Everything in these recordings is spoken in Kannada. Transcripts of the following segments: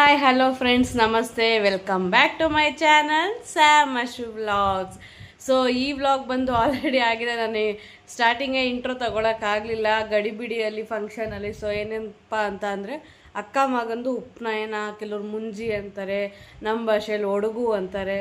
ಹಾಯ್ ಹಲೋ ಫ್ರೆಂಡ್ಸ್, ನಮಸ್ತೆ. Welcome back to my channel Sam Ashu vlogs. So ಈ ವ್ಲಾಗ್ ಬಂದು ಆಲ್ರೆಡಿ ಆಗಿದೆ. ನಾನು ಸ್ಟಾರ್ಟಿಂಗೇ ಇಂಟ್ರೋ ತಗೊಳಕ್ಕಾಗಲಿಲ್ಲ ಗಡಿಬಿಡಿಯಲ್ಲಿ ಫಂಕ್ಷನಲ್ಲಿ. ಸೊ ಏನೇನಪ್ಪ ಅಂತ ಅಂದರೆ, ಅಕ್ಕ ಮಗಂದು ಉಪನಯನ, ಕೆಲವ್ರು ಮುಂಜಿ ಅಂತಾರೆ, ನಮ್ಮ ಭಾಷೆಯಲ್ಲಿ ಒಡಗು ಅಂತಾರೆ.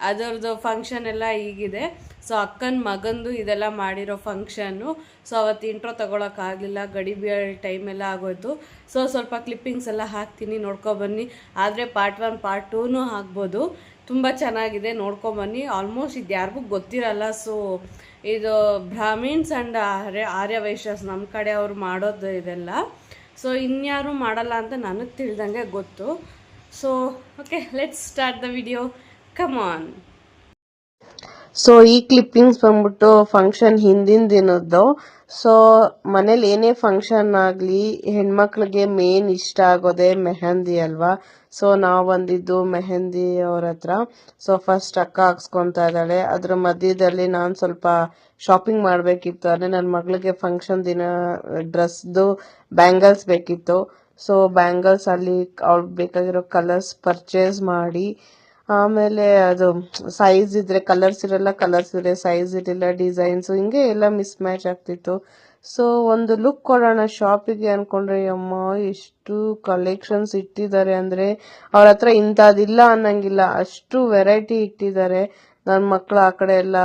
ಅದರದ್ದು ಫಂಕ್ಷನ್ ಎಲ್ಲ ಹೀಗಿದೆ. ಸೊ ಅಕ್ಕನ ಮಗಂದು ಇದೆಲ್ಲ ಮಾಡಿರೋ ಫಂಕ್ಷನ್ನು. ಸೊ ಅವತ್ತು ಇಂಟ್ರೋ ತಗೊಳಕ್ಕಾಗಲಿಲ್ಲ, ಗಡಿಬಿಡಿ ಟೈಮೆಲ್ಲ ಆಗೋಯ್ತು. ಸೊ ಸ್ವಲ್ಪ ಕ್ಲಿಪ್ಪಿಂಗ್ಸ್ ಎಲ್ಲ ಹಾಕ್ತೀನಿ, ನೋಡ್ಕೊಬನ್ನಿ. ಆದರೆ ಪಾರ್ಟ್ 1 ಪಾರ್ಟ್ 2 ಹಾಕ್ಬೋದು. ತುಂಬ ಚೆನ್ನಾಗಿದೆ, ನೋಡ್ಕೊಬನ್ನಿ. ಆಲ್ಮೋಸ್ಟ್ ಇದು ಯಾರಿಗೂ ಗೊತ್ತಿರಲ್ಲ. ಸೊ ಇದು ಬ್ರಾಹ್ಮಿನ್ಸ್ ಆ್ಯಂಡ್ ಆರ್ಯ ವೈಶ್ಯಾಸ್ ನಮ್ಮ ಕಡೆ ಅವ್ರು ಮಾಡೋದು ಇದೆಲ್ಲ. ಸೊ ಇನ್ಯಾರು ಮಾಡಲ್ಲ ಅಂತ ನನಗೆ ತಿಳಿದಂಗೆ ಗೊತ್ತು. So okay, let's start the video. Come on. So ಈ ಕ್ಲಿಪ್ಪಿಂಗ್ಸ್ ಬಂದ್ಬಿಟ್ಟು ಫಂಕ್ಷನ್ ಹಿಂದಿನ ದಿನದ್ದು. ಸೊ ಮನೇಲಿ ಏನೇ ಫಂಕ್ಷನ್ ಆಗಲಿ ಹೆಣ್ಮಕ್ಳಿಗೆ ಮೇನ್ ಇಷ್ಟ ಆಗೋದೇ ಮೆಹಂದಿ ಅಲ್ವಾ. ಸೊ ನಾವು ಬಂದಿದ್ದು ಮೆಹಂದಿ ಅವ್ರ ಹತ್ರ. ಸೊ ಫಸ್ಟ್ ಅಕ್ಕ ಹಾಕ್ಸ್ಕೊತಾ ಇದ್ದಾಳೆ. ಅದ್ರ ಮಧ್ಯದಲ್ಲಿ ನಾನು ಸ್ವಲ್ಪ ಶಾಪಿಂಗ್ ಮಾಡಬೇಕಿತ್ತು. ಅಂದರೆ ನನ್ನ ಮಗಳಿಗೆ ಫಂಕ್ಷನ್ ದಿನ ಡ್ರೆಸ್ದು ಬ್ಯಾಂಗಲ್ಸ್ ಬೇಕಿತ್ತು. ಸೊ ಬ್ಯಾಂಗಲ್ಸ್ ಅಲ್ಲಿ ಅವ್ಳಿಗೆ ಬೇಕಾಗಿರೋ ಕಲರ್ಸ್ ಪರ್ಚೇಸ್ ಮಾಡಿ, ಆಮೇಲೆ ಅದು ಸೈಜ್ ಇದ್ರೆ ಕಲರ್ಸ್ ಇರಲ್ಲ, ಕಲರ್ಸ್ ಇದ್ರೆ ಸೈಜ್ ಇರಲಿಲ್ಲ, ಡಿಸೈನ್ಸ್ ಹಿಂಗೆ ಎಲ್ಲ ಮಿಸ್ ಮ್ಯಾಚ್ ಆಗ್ತಿತ್ತು. ಸೊ ಒಂದು ಲುಕ್ ಕೊಡೋಣ ಶಾಪಿಗೆ ಅನ್ಕೊಂಡ್ರೆ, ಅಮ್ಮ ಎಷ್ಟು ಕಲೆಕ್ಷನ್ಸ್ ಇಟ್ಟಿದ್ದಾರೆ ಅಂದರೆ ಅವ್ರ ಹತ್ರ ಇಂಥದ್ದಿಲ್ಲ ಅನ್ನಂಗಿಲ್ಲ, ಅಷ್ಟು ವೆರೈಟಿ ಇಟ್ಟಿದ್ದಾರೆ. ನನ್ನ ಮಕ್ಕಳು ಆ ಕಡೆ ಎಲ್ಲ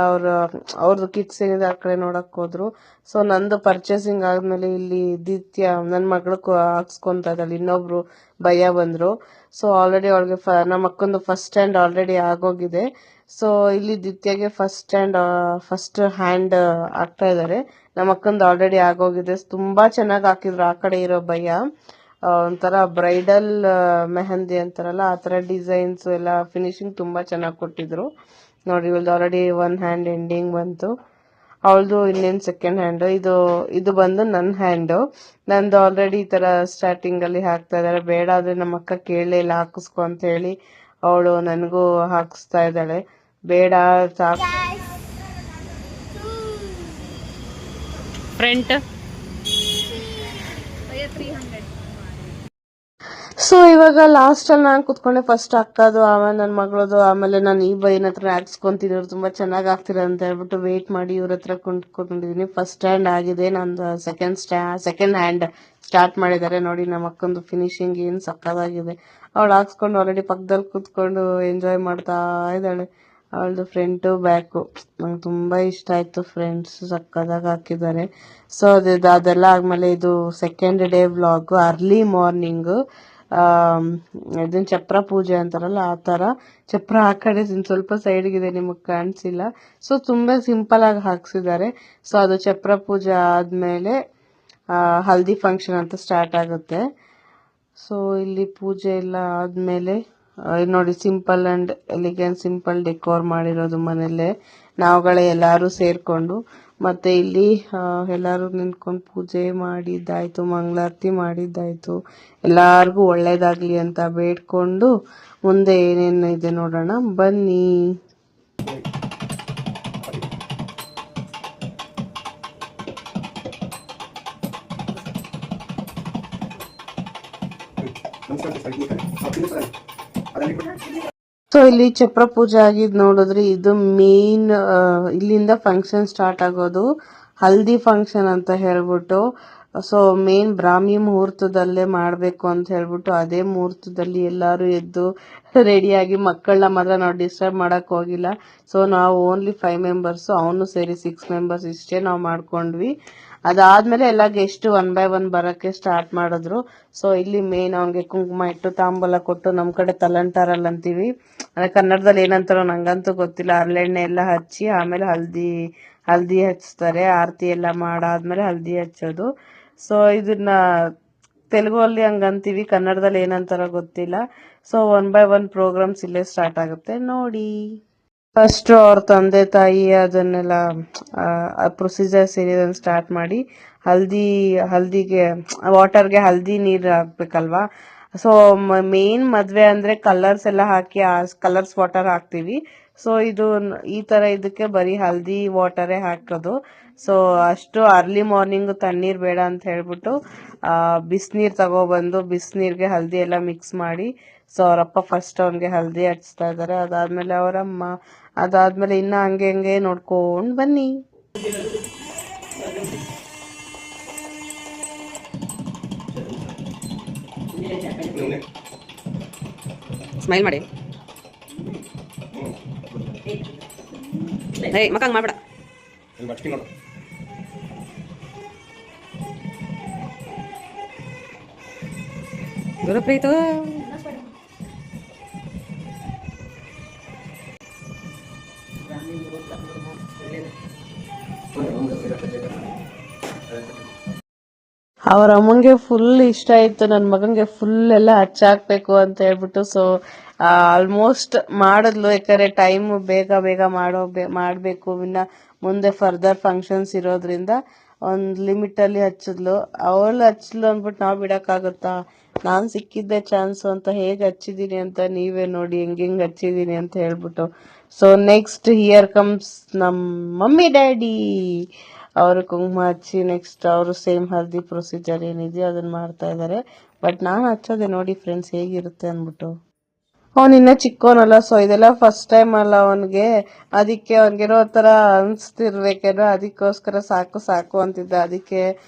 ಅವ್ರದ್ದು ಕಿಡ್ಸ್ ಏನಿದೆ ಆ ಕಡೆ ನೋಡಕ್ ಹೋದ್ರು. ಸೊ ನಂದು ಪರ್ಚೇಸಿಂಗ್ ಆದ್ಮೇಲೆ ಇಲ್ಲಿ ದಿತ್ಯ ನನ್ನ ಮಗಳು ಹಾಕ್ಸ್ಕೊಂತ ಇದ್ದಾಳೆ. ಇನ್ನೊಬ್ರು ಭಯ ಬಂದ್ರು. ಸೊ ಆಲ್ರೆಡಿ ಅವಳಿಗೆ ನಮ್ಮ ಅಕ್ಕಂದು ಫಸ್ಟ್ ಸ್ಟ್ಯಾಂಡ್ ಆಲ್ರೆಡಿ ಆಗೋಗಿದೆ. ಸೊ ಇಲ್ಲಿ ದಿತ್ಯಗೆ ಫಸ್ಟ್ ಹ್ಯಾಂಡ್ ಆಗ್ತಾ ಇದ್ದಾರೆ. ನಮ್ಮ ಅಕ್ಕಂದು ಆಲ್ರೆಡಿ ಆಗೋಗಿದೆ. ತುಂಬಾ ಚೆನ್ನಾಗಿ ಹಾಕಿದ್ರು ಆ ಕಡೆ ಇರೋ ಭಯ. ಒಂಥರ ಬ್ರೈಡಲ್ ಮೆಹಂದಿ ಅಂತಾರಲ್ಲ ಆ ಥರ ಡಿಸೈನ್ಸ್ ಎಲ್ಲ ಫಿನಿಶಿಂಗ್ ತುಂಬಾ ಚೆನ್ನಾಗಿ ಕೊಟ್ಟಿದ್ರು. ನೋಡಿ, ಇವಳ್ದು ಆಲ್ರೆಡಿ 1 ಹ್ಯಾಂಡ್ ಎಂಡಿಂಗ್ ಬಂತು. ಅವಳದು ಇನ್ನೇನು ಸೆಕೆಂಡ್ ಹ್ಯಾಂಡ್. ಇದು ಬಂದು ನನ್ನ ಹ್ಯಾಂಡು. ನಂದು ಆಲ್ರೆಡಿ ಈ ತರ ಸ್ಟಾರ್ಟಿಂಗ್ ಅಲ್ಲಿ ಹಾಕ್ತಾ ಇದಾರೆ. ಬೇಡ ಆದ್ರೆ ನಮ್ಮ ಅಕ್ಕ ಕೇಳಲೇ ಇಲ್ಲ, ಹಾಕಿಸ್ಕೊ ಅಂತ ಹೇಳಿ ಅವಳು ನನಗೂ ಹಾಕಿಸ್ತಾ ಇದ್ದಾಳೆ. ಬೇಡ ಸಾಕು ಫ್ರಂಟ್. ಸೊ ಇವಾಗ ಲಾಸ್ಟ್ ಅಲ್ಲಿ ನಾನು ಕುತ್ಕೊಂಡೆ. ಫಸ್ಟ್ ಅಕ್ಕದು, ಆಮೇಲೆ ನನ್ನ ಮಗಳದು, ಆಮೇಲೆ ನಾನು ಈ ಬೈನ ಹತ್ರ ಹಾಕ್ಸ್ಕೊಂತೀನಿ. ಇವ್ರು ತುಂಬಾ ಚೆನ್ನಾಗಿ ಆಗ್ತಿರ ಅಂತ ಹೇಳ್ಬಿಟ್ಟು ವೇಟ್ ಮಾಡಿ ಇವ್ರ ಹತ್ರ ಕುಂತ್ಕೊಂಡಿದೀನಿ. ಫಸ್ಟ್ ಸ್ಟ್ಯಾಂಡ್ ಆಗಿದೆ, ನಂದು ಸೆಕೆಂಡ್ ಹ್ಯಾಂಡ್ ಸ್ಟಾರ್ಟ್ ಮಾಡಿದ್ದಾರೆ. ನೋಡಿ ನಮ್ಮ ಅಕ್ಕಂದು ಫಿನಿಶಿಂಗ್ ಏನ್ ಸಕ್ಕದಾಗಿದೆ. ಅವಳು ಹಾಕ್ಸ್ಕೊಂಡು ಆಲ್ರೆಡಿ ಪಕ್ಕದಲ್ಲಿ ಕುತ್ಕೊಂಡು ಎಂಜಾಯ್ ಮಾಡ್ತಾ ಇದ್ದಾಳೆ. ಅವಳದು ಫ್ರಂಟು ಬ್ಯಾಕು ನಂಗೆ ತುಂಬಾ ಇಷ್ಟ ಆಯ್ತು. ಫ್ರೆಂಡ್ಸ್ ಸಕ್ಕದಾಗಿ ಹಾಕಿದ್ದಾರೆ. ಸೊ ಅದೆಲ್ಲ ಆದ್ಮೇಲೆ ಇದು second day vlog. Early morning ಇದನ್ನ ಚಪ್ರ ಪೂಜೆ ಅಂತಾರಲ್ಲ ಆ ತರ. ಚಪ್ರ ಆ ಕಡೆ ಸ್ವಲ್ಪ ಸೈಡ್ಗಿದೆ, ನಿಮಗ್ ಕಾಣಿಸಿಲ್ಲ. ಸೊ ತುಂಬಾ ಸಿಂಪಲ್ ಆಗಿ ಹಾಕ್ಸಿದ್ದಾರೆ. ಸೊ ಅದು ಚಪ್ರ ಪೂಜೆ ಆದ್ಮೇಲೆ ಹಲ್ದಿ ಫಂಕ್ಷನ್ ಅಂತ ಸ್ಟಾರ್ಟ್ ಆಗುತ್ತೆ. ಸೊ ಇಲ್ಲಿ ಪೂಜೆ ಎಲ್ಲ ಆದ್ಮೇಲೆ ನೋಡಿ, simple and elegant simple decor ಮಾಡಿರೋದು ಮನೇಲೆ ನಾವುಗಳೇ ಎಲ್ಲಾರು ಸೇರ್ಕೊಂಡು. ಮತ್ತೆ ಇಲ್ಲಿ ಎಲ್ಲಾರು ನಿಂತ್ಕೊಂಡು ಪೂಜೆ ಮಾಡಿದ್ದಾಯ್ತು, ಮಂಗಳಾರತಿ ಮಾಡಿದ್ದಾಯ್ತು. ಎಲ್ಲಾರ್ಗು ಒಳ್ಳೇದಾಗ್ಲಿ ಅಂತ ಬೇಡ್ಕೊಂಡು ಮುಂದೆ ಏನೇನು ಇದೆ ನೋಡೋಣ ಬನ್ನಿ. ಸೊ ಇಲ್ಲಿ ಚಪ್ರ ಪೂಜೆ ಆಗಿದ್ ನೋಡಿದ್ರಿ. ಇದು ಮೇನ್ ಇಲ್ಲಿಂದ ಫಂಕ್ಷನ್ ಸ್ಟಾರ್ಟ್ ಆಗೋದು, ಹಲ್ದಿ ಫಂಕ್ಷನ್ ಅಂತ ಹೇಳ್ಬಿಟ್ಟು. ಸೊ ಮೇನ್ ಬ್ರಾಹ್ಮಿ ಮುಹೂರ್ತದಲ್ಲೇ ಮಾಡ್ಬೇಕು ಅಂತ ಹೇಳ್ಬಿಟ್ಟು ಅದೇ ಮುಹೂರ್ತದಲ್ಲಿ ಎಲ್ಲಾರು ಎದ್ದು ರೆಡಿಯಾಗಿ, ಮಕ್ಕಳನ್ನ ಮಾತ್ರ ನಾವು ಡಿಸ್ಟರ್ಬ್ ಮಾಡಕ್ ಹೋಗಿಲ್ಲ. ಸೊ ನಾವು ಓನ್ಲಿ 5 ಮೆಂಬರ್ಸ್, ಅವನು ಸೇರಿ 6 ಮೆಂಬರ್ಸ್ ಇಷ್ಟೇ ನಾವು ಮಾಡ್ಕೊಂಡ್ವಿ. ಅದಾದ್ಮೇಲೆ ಎಲ್ಲ ಗೆಸ್ಟ್ 1 by 1 ಬರಕ್ಕೆ ಸ್ಟಾರ್ಟ್ ಮಾಡಿದ್ರು. ಸೊ ಇಲ್ಲಿ ಮೇನ್ ಅವ್ನಿಗೆ ಕುಂಕುಮ ಇಟ್ಟು ತಾಂಬೂಲ ಕೊಟ್ಟು, ನಮ್ ಕಡೆ ತಲಂಟಾರಲ್ಲ ಅಂತೀವಿ, ಅಂದ್ರೆ ಕನ್ನಡದಲ್ಲಿ ಏನಂತಾರೋ ನಂಗಂತೂ ಗೊತ್ತಿಲ್ಲ, ಹರಳೆಣ್ಣೆ ಎಲ್ಲ ಹಚ್ಚಿ ಆಮೇಲೆ ಹಲ್ದಿ ಹಚ್ತಾರೆ. ಆರತಿ ಎಲ್ಲ ಮಾಡಾದ್ಮೇಲೆ ಹಲ್ದಿ ಹಚ್ಚೋದು. ಸೊ ಇದನ್ನ ತೆಲುಗು ಅಲ್ಲಿ ಹಂಗಂತೀವಿ, ಕನ್ನಡದಲ್ಲಿ ಏನಂತಾರೋ ಗೊತ್ತಿಲ್ಲ. ಸೊ 1 by 1 ಪ್ರೋಗ್ರಾಮ್ಸ್ ಇಲ್ಲೇ ಸ್ಟಾರ್ಟ್ ಆಗುತ್ತೆ ನೋಡಿ. ಫಸ್ಟ್ ಅವ್ರ ತಂದೆ ತಾಯಿ ಅದನ್ನೆಲ್ಲ ಪ್ರೊಸೀಜರ್ಸ್ ಏನಿದೆ ಸ್ಟಾರ್ಟ್ ಮಾಡಿ, ಹಲ್ದಿಗೆ ವಾಟರ್ಗೆ ಹಲ್ದಿ ನೀರು ಹಾಕ್ಬೇಕಲ್ವಾ, ಸೊ ಮೇನ್ ಮದ್ವೆ ಅಂದ್ರೆ ಕಲರ್ಸ್ ಎಲ್ಲ ಹಾಕಿ ಕಲರ್ಸ್ ವಾಟರ್ ಹಾಕ್ತಿವಿ. ಸೊ ಇದು ಈ ತರ ಇದಕ್ಕೆ ಬರೀ ಹಲ್ದಿ ವಾಟರೇ ಹಾಕೋದು. ಸೊ ಅಷ್ಟು ಅರ್ಲಿ ಮಾರ್ನಿಂಗ್ ತಣ್ಣೀರ್ ಬೇಡ ಅಂತ ಹೇಳ್ಬಿಟ್ಟು ಬಿಸಿನೀರ್ ತಗೊಬಂದು ಬಿಸಿನೀರ್ಗೆ ಹಲ್ದಿ ಎಲ್ಲ ಮಿಕ್ಸ್ ಮಾಡಿ, ಸೊ ಅವರಪ್ಪ ಫಸ್ಟ್ ಅವನ್ಗೆ ಹಲ್ದಿ ಹಚ್ತಾ ಇದಾರೆ. ಅದಾದ್ಮೇಲೆ ಅವರಮ್ಮ, ಅದಾದ್ಮೇಲೆ ಇನ್ನ ಹಂಗೆ ಹಂಗೆ ನೋಡ್ಕೊಂಡ್ ಬನ್ನಿ. ಸ್ಮೈಲ್ ಮಾಡಿ. ಮಕ್ಕಂಗೆ ಮಾಡ್ಬೇಡ. ಗುರುಪ್ರೀತು ಅವ್ರ ಅಮ್ಮಂಗೆ ಫುಲ್ ಇಷ್ಟ ಆಯ್ತು, ನನ್ನ ಮಗಂಗೆ ಫುಲ್ ಎಲ್ಲ ಹಚ್ಚಾಕ್ಬೇಕು ಅಂತ ಹೇಳ್ಬಿಟ್ಟು. ಸೊ ಆಲ್ಮೋಸ್ಟ್ ಮಾಡಿದ್ಲು, ಯಾಕಂದ್ರೆ ಟೈಮ್ ಬೇಗ ಬೇಗ ಮಾಡಬೇಕು. ಇನ್ನ ಮುಂದೆ ಫರ್ದರ್ ಫಂಕ್ಷನ್ಸ್ ಇರೋದ್ರಿಂದ ಒಂದ್ ಲಿಮಿಟ್ ಅಲ್ಲಿ ಹಚ್ಚಿದ್ಲು. ಅವಳು ಹಚ್ಚಿದ್ಲು ಅಂದ್ಬಿಟ್ಟು ನಾವ್ ಬಿಡಕ್ಕಾಗುತ್ತಾ? ನಾನ್ ಸಿಕ್ಕಿದ್ದೆ ಚಾನ್ಸ್ ಅಂತ ಹೇಗ್ ಹಚ್ಚಿದೀನಿ ಅಂತ ನೀವೇ ನೋಡಿ, ಹೆಂಗ್ ಹಚ್ಚಿದೀನಿ ಅಂತ ಹೇಳ್ಬಿಟ್ಟು. ಸೊ ನೆಕ್ಸ್ಟ್ ಹಿಯರ್ ಕಮ್ಸ್ ನಮ್ ಮಮ್ಮಿ ಡ್ಯಾಡಿ. ಅವರು ಕುಂಕುಮ ಹಚ್ಚಿ ನೆಕ್ಸ್ಟ್ ಅವರು ಸೇಮ್ ಹಲ್ದಿ ಪ್ರೊಸೀಜರ್ ಏನಿದೆಯೋ ಅದನ್ನ ಮಾಡ್ತಾ ಇದಾರೆ. ಬಟ್ ನಾನು ಹಚ್ಚೋದೆ ನೋಡಿ ಫ್ರೆಂಡ್ಸ್ ಹೇಗಿರುತ್ತೆ ಅನ್ಬಿಟ್ಟು. ಅವನಿನ್ನ ಚಿಕ್ಕವನಲ್ಲ, ಸೊ ಇದೆಲ್ಲ ಫಸ್ಟ್ ಟೈಮ್ ಅಲ್ಲ ಅವನ್ಗೆ. ಅದಕ್ಕೆ ಅವನ್ಗೇನೋ ತರ ಅನ್ಸ್ತಿರ್ಬೇಕೇನೋ, ಅದಕ್ಕೋಸ್ಕರ ಸಾಕು ಸಾಕು ಅಂತಿದ್ದ. ಅದಕ್ಕೆ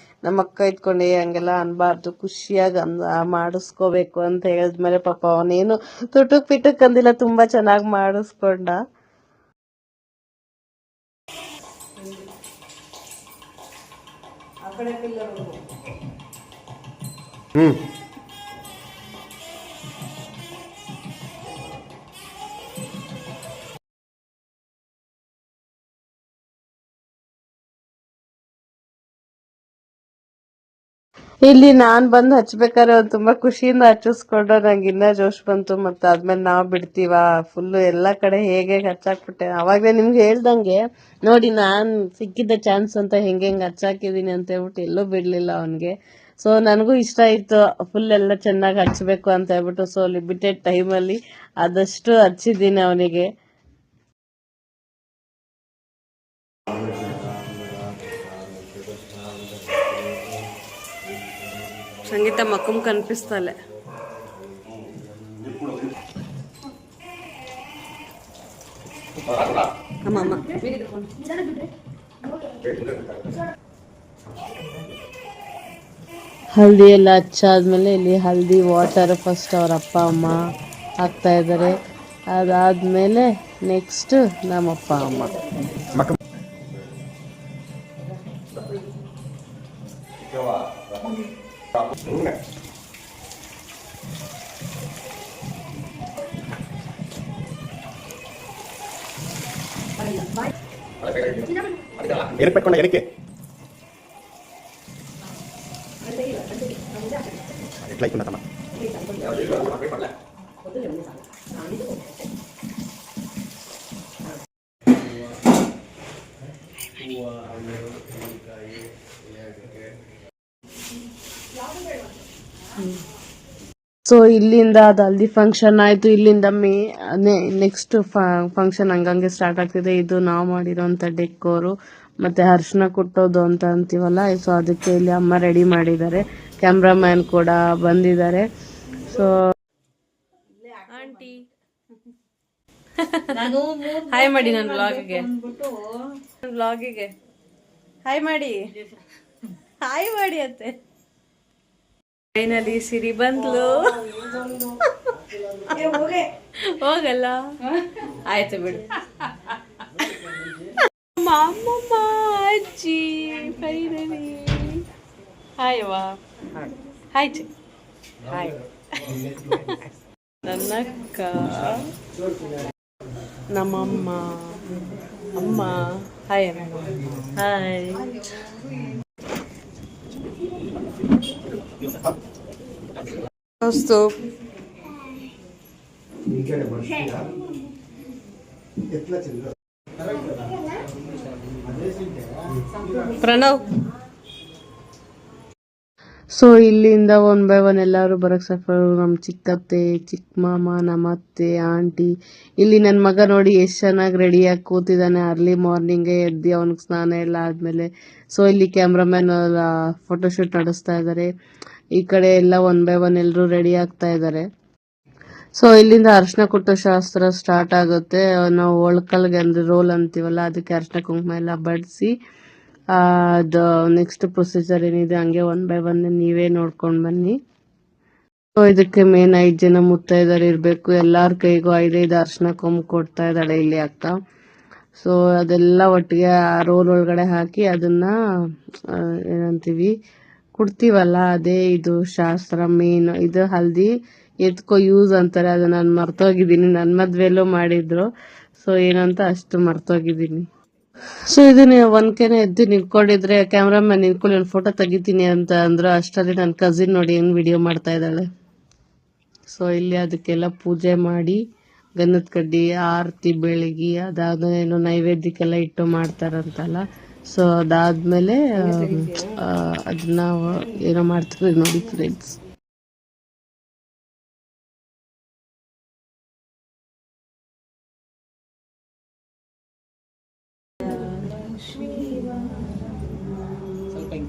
ನಮ್ಮ ಅಕ್ಕ ಇದ್ಕೊಂಡು ಹಂಗೆಲ್ಲ ಅನ್ಬಾರ್ದು, ಖುಷಿಯಾಗಿ ಮಾಡಿಸ್ಕೋಬೇಕು ಅಂತ ಹೇಳಿದ್ಮೇಲೆ ಪಾಪ ಅವನೇನು ತುಟುಕ್ ಪಿಟುಕ್ ಅಂದಿಲ್ಲ, ತುಂಬಾ ಚೆನ್ನಾಗಿ ಮಾಡಿಸ್ಕೊಂಡ. ಇಲ್ಲಿ ನಾನ್ ಬಂದು ಹಚ್ಬೇಕಾದ್ರೆ ಅವ್ನು ತುಂಬಾ ಖುಷಿಯಿಂದ ಹಚ್ಚಿಸ್ಕೊಂಡ್ರು. ನಂಗೆ ಇನ್ನ ಜೋಶ್ ಬಂತು. ಮತ್ತೆ ಆದ್ಮೇಲೆ ನಾವ್ ಬಿಡ್ತೀವ ಫುಲ್ ಎಲ್ಲಾ ಕಡೆ ಹೇಗೆ ಹಚ್ಚಾಕ್ಬಿಟ್ಟೆ. ಅವಾಗ್ಲೇ ನಿಮ್ಗೆ ಹೇಳ್ದಂಗೆ ನೋಡಿ, ನಾನ್ ಸಿಕ್ಕಿದ್ದ ಚಾನ್ಸ್ ಅಂತ ಹೆಂಗ್ ಹಚ್ಚಾಕಿದೀನಿ ಅಂತ ಹೇಳ್ಬಿಟ್ಟು ಎಲ್ಲೂ ಬಿಡ್ಲಿಲ್ಲ ಅವನ್ಗೆ. ಸೊ ನನಗೂ ಇಷ್ಟ ಆಯ್ತು ಫುಲ್ ಎಲ್ಲ ಚೆನ್ನಾಗಿ ಹಚ್ಬೇಕು ಅಂತ ಹೇಳ್ಬಿಟ್ಟು. ಸೊ ಲಿಮಿಟೆಡ್ ಟೈಮ್ ಅಲ್ಲಿ ಆದಷ್ಟು ಹಚ್ಚಿದ್ದೀನಿ ಅವನಿಗೆ. సంగీత ముఖం కనిపిస్తలే. అమ్మ అమ్మ ಹಲ್ದಿ ಎಲ್ಲ ಹಚ್ಚಾದ್ಮೇಲೆ ಇಲ್ಲಿ ಹಲ್ದಿ ವಾಟರ್ ಫಸ್ಟ್ ಅವ್ರ ಅಪ್ಪ ಅಮ್ಮ ಹಾಕ್ತಾ ಇದ್ದಾರೆ. ಅದಾದ್ಮೇಲೆ ನೆಕ್ಸ್ಟ್ ನಮ್ಮಪ್ಪ ಅಮ್ಮ. ಎನಕ್ಕೆ ಪಟ್ಕೊಂಡ ಎನಕ್ಕೆ ಎಟ್ಲೈಕ್ ತಮ್ಮ ಸೊ ಇಲ್ಲಿಂದ ಅದು ಹಲ್ದಿ ಫಂಕ್ಷನ್ ಆಯ್ತು. ಇಲ್ಲಿಂದ ನೆಕ್ಸ್ಟ್ ಫಂಕ್ಷನ್ ಹಂಗಂಗೆ ಸ್ಟಾರ್ಟ್ ಆಗ್ತಿದೆ. ಇದು ನಾವು ಮಾಡಿರೋಂಥ ಡೆಕೋರು ಮತ್ತೆ ಅರ್ಶಿನ ಕುಟ್ಟೋದು ಅಂತ ಅಂತೀವಲ್ಲ, ಸೊ ಅದಕ್ಕೆ ಇಲ್ಲಿ ಅಮ್ಮ ರೆಡಿ ಮಾಡಿದ್ದಾರೆ. ಕ್ಯಾಮ್ರಾಮ್ಯಾನ್ ಕೂಡ ಬಂದಿದ್ದಾರೆ. ಸೊ ಆಂಟಿ ಹಾಯ್ ಮಾಡಿ ನನ್ನ ವ್ಲಾಗಿಗೆ ಹಾಯ್ ಮಾಡಿ ಅತ್ತೆ. ಫೈನಲಿ ಸಿರಿ ಬಂದ್ಲು. ಹೋಗಲ್ಲ ಆಯ್ತು ಬಿಡು. ಅಮ್ಮಮ್ಮ ಅಜ್ಜಿ ಫೈನಲಿ ಹಾಯ್ ವಾ ಹಾಯ್ ಚಿ ಹಾಯ್. ನನ್ನಕ್ಕ ನಮ್ಮಮ್ಮ ಅಮ್ಮ ಹಾಯ್ ಹಾಯ್. ಅಷ್ಟು ಪ್ರಣವ್. ಸೊ ಇಲ್ಲಿಂದ ಒನ್ ಬೈ ಒನ್ ಎಲ್ಲರೂ ಬರಕ್ ಸಫರ್. ನಮ್ಮ ಚಿಕ್ಕತ್ತೆ, ಚಿಕ್ಕ ಮಾಮ, ನಮ್ಮ ಅತ್ತೆ, ಆಂಟಿ. ಇಲ್ಲಿ ನನ್ನ ಮಗ ನೋಡಿ ಎಷ್ಟು ಚೆನ್ನಾಗಿ ರೆಡಿಯಾಗಿ ಕೂತಿದ್ದಾನೆ. ಅರ್ಲಿ ಮಾರ್ನಿಂಗೇ ಎದ್ದು ಅವನಿಗೆ ಸ್ನಾನ ಎಲ್ಲ ಆದ್ಮೇಲೆ. ಸೊ ಇಲ್ಲಿ ಕ್ಯಾಮ್ರಾಮನ್ ಫೋಟೋಶೂಟ್ ನಡೆಸ್ತಾ ಇದ್ದಾರೆ. ಈ ಕಡೆ ಎಲ್ಲ ಒನ್ ಬೈ ಒನ್ ಎಲ್ಲರೂ ರೆಡಿ ಆಗ್ತಾ ಇದ್ದಾರೆ. ಸೊ ಇಲ್ಲಿಂದ ಅರ್ಶಿನ ಕುಟ್ಟೋ ಶಾಸ್ತ್ರ ಸ್ಟಾರ್ಟ್ ಆಗುತ್ತೆ. ನಾವು ಒಳ್ಕಲ್ಗೆ ಅಂದ್ರೆ ರೋಲ್ ಅಂತೀವಲ್ಲ, ಅದಕ್ಕೆ ಅರ್ಶಿನ ಕುಂಕುಮ ಎಲ್ಲ ಬಡಿಸಿ ಅದು ನೆಕ್ಸ್ಟ್ ಪ್ರೊಸೀಜರ್ ಏನಿದೆ ಹಂಗೆ ಒನ್ ಬೈ ಒನ್ ನೀವೇ ನೋಡ್ಕೊಂಡು ಬನ್ನಿ. ಸೊ ಇದಕ್ಕೆ ಮೇನ್ 5 ಜನ ಮುತ್ತೈದೆಯರು ಇರಬೇಕು. ಎಲ್ಲಾರ ಕೈಗೂ 5 ಅರ್ಶಿನ ಕುಂಕುಮ ಕೊಡ್ತಾ ಇದ್ದಾಳೆ ಇಲ್ಲಿ ಅಕ್ಕ. ಸೊ ಅದೆಲ್ಲ ಒಟ್ಟಿಗೆ ಆ ರೋಲ್ ಒಳಗಡೆ ಹಾಕಿ ಅದನ್ನ ಏನಂತೀವಿ ಕುಡ್ತೀವಲ್ಲ, ಅದೇ ಇದು ಶಾಸ್ತ್ರ ಮೇನ್. ಇದು ಹಲ್ದಿ ಎತ್ಕೋ ಯೂಸ್ ಅಂತಾರೆ, ಅದು ನಾನು ಮರ್ತೋಗಿದ್ದೀನಿ. ನನ್ನ ಮದ್ವೆಲ್ಲೂ ಮಾಡಿದ್ರು. ಸೊ ಏನಂತ ಅಷ್ಟು ಮರ್ತೋಗಿದ್ದೀನಿ. ಸೊ ಇದನ್ನ ಒಂದ್ಕೆನೆ ಎದ್ದು ನಿಂತ್ಕೊಂಡಿದ್ರೆ ಕ್ಯಾಮ್ರಾಮನ್ ನಿಂತ್ಕೊಳ್ಳಿ ಒಂದು ಫೋಟೋ ತೆಗಿತೀನಿ ಅಂತ ಅಂದ್ರು. ಅಷ್ಟರಲ್ಲಿ ನನ್ನ ಕಸಿನ್ ನೋಡಿ ಹೆಂಗ್ ವಿಡಿಯೋ ಮಾಡ್ತಾ ಇದ್ದಾಳೆ. ಸೊ ಇಲ್ಲಿ ಅದಕ್ಕೆಲ್ಲ ಪೂಜೆ ಮಾಡಿ ಗಂಧದ ಕಡ್ಡಿ ಆರತಿ ಬೆಳಗಿ ಅದಾದ್ಮೇಲೆ ಏನೋ ನೈವೇದ್ಯಕ್ಕೆಲ್ಲ ಇಟ್ಟು ಮಾಡ್ತಾರಂತಲ್ಲ. ಸೊ ಅದಾದ್ಮೇಲೆ ಅದನ್ನ ಏನೋ ಮಾಡ್ತಾರೆ ನೋಡಿ ಫ್ರೆಂಡ್ಸ್.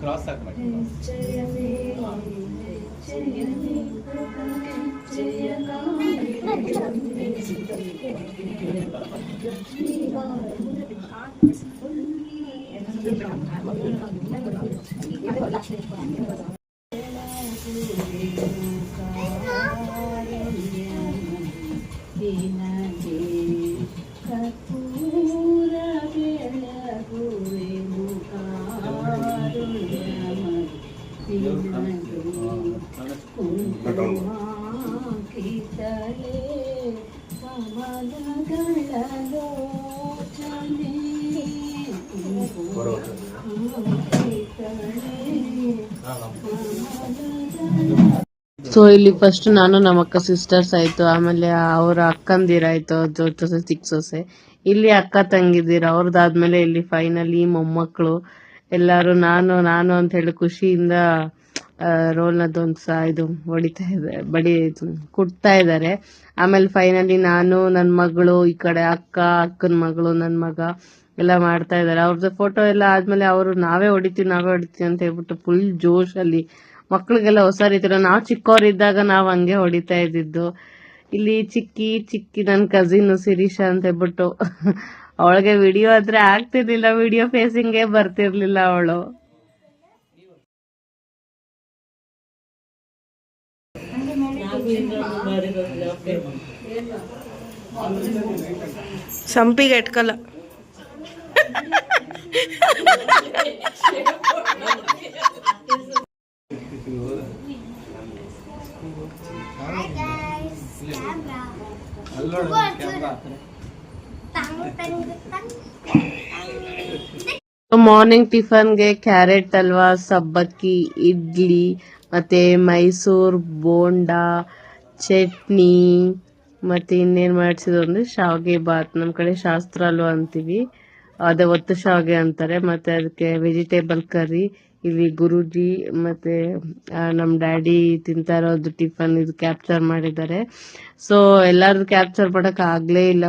ಕ್ರಾಸ್ ಹಾಕ್ಬೇಕು. ಸೊ ಇಲ್ಲಿ ಫಸ್ಟ್ ನಾನು ನಮ್ಮ ಅಕ್ಕ ಸಿಸ್ಟರ್ಸ್ ಆಯ್ತು, ಆಮೇಲೆ ಅವ್ರ ಅಕ್ಕಂದಿರಾಯ್ತು, ಜೊತೆ ಚಿಕ್ಕ ಸೊಸೆ. ಇಲ್ಲಿ ಅಕ್ಕ ತಂಗಿದ್ದೀರ ಅವ್ರದ್ದಾದ್ಮೇಲೆ ಇಲ್ಲಿ ಫೈನಲಿ ಮೊಮ್ಮಕ್ಕಳು ಎಲ್ಲಾರು ನಾನು ನಾನು ಅಂತ ಹೇಳಿ ಖುಷಿಯಿಂದ ರೋಲ್ನದೊಂದು ಇದು ಹೊಡಿತಾ ಇದ್ದಾರೆ, ಕುಟ್ತಾ ಇದ್ದಾರೆ. ಆಮೇಲೆ ಫೈನಲಿ ನಾನು, ನನ್ನ ಮಗಳು, ಈ ಕಡೆ ಅಕ್ಕನ ಮಗಳು, ನನ್ನ ಮಗ ಎಲ್ಲ ಮಾಡ್ತಾ ಇದ್ದಾರೆ. ಅವ್ರದ್ದು ಫೋಟೋ ಎಲ್ಲ ಆದ್ಮೇಲೆ ಅವರು ನಾವೇ ಹೊಡಿತೀವಿ ಅಂತ ಹೇಳ್ಬಿಟ್ಟು ಫುಲ್ ಜೋಶ್ ಅಲ್ಲಿ. ಮಕ್ಳಿಗೆಲ್ಲ ಹೊಸ ರೀತಿ, ನಾವು ಚಿಕ್ಕವರಿದ್ದಾಗ ನಾವು ಹಂಗೆ ಹೊಡಿತಾ ಇದ್ದಿದ್ದು. ಇಲ್ಲಿ ಚಿಕ್ಕಿ ನನ್ನ ಕಸಿನ್ ಶಿರೀಷಾ ಅಂತ ಹೇಳ್ಬಿಟ್ಟು ಅವಳಿಗೆ ವಿಡಿಯೋ ಆದ್ರೆ ಆಗ್ತಿರ್ಲಿಲ್ಲ, ವಿಡಿಯೋ ಫೇಸಿಂಗೇ ಬರ್ತಿರ್ಲಿಲ್ಲ ಅವಳು. ಸಂಪಿಗೆ ಇಟ್ಕಲ್ಲ. ಮಾರ್ನಿಂಗ್ ಟಿಫನ್ಗೆ ಕ್ಯಾರೆಟ್ ಹಲ್ವಾ, ಸಬ್ಬಕ್ಕಿ, ಇಡ್ಲಿ, ಮತ್ತೆ ಮೈಸೂರ್ ಬೋಂಡಾ, ಚಟ್ನಿ, ಮತ್ತೆ ಇನ್ನೇನ್ ಮಾಡಿಸಿದ್ರು ಅಂದ್ರೆ ಶಾವ್ಗೆ ಬಾತ್. ನಮ್ ಕಡೆ ಶಾಸ್ತ್ರ ಹಲ್ವಾ ಅಂತೀವಿ, ಅದೇ ಒತ್ತು ಶಾವ್ಗೆ ಅಂತಾರೆ. ಮತ್ತೆ ಅದಕ್ಕೆ ವೆಜಿಟೇಬಲ್ ಕರಿ. ಇಲ್ಲಿ ಗುರುಜಿ ಮತ್ತೆ ನಮ್ ಡ್ಯಾಡಿ ತಿಂತಾ ಇರೋದು ಟಿಫನ್ ಇದು ಕ್ಯಾಪ್ಚರ್ ಮಾಡಿದ್ದಾರೆ. ಸೊ ಎಲ್ಲಾರ್ದು ಕ್ಯಾಪ್ಚರ್ ಮಾಡಕ್ ಆಗ್ಲೇ ಇಲ್ಲ.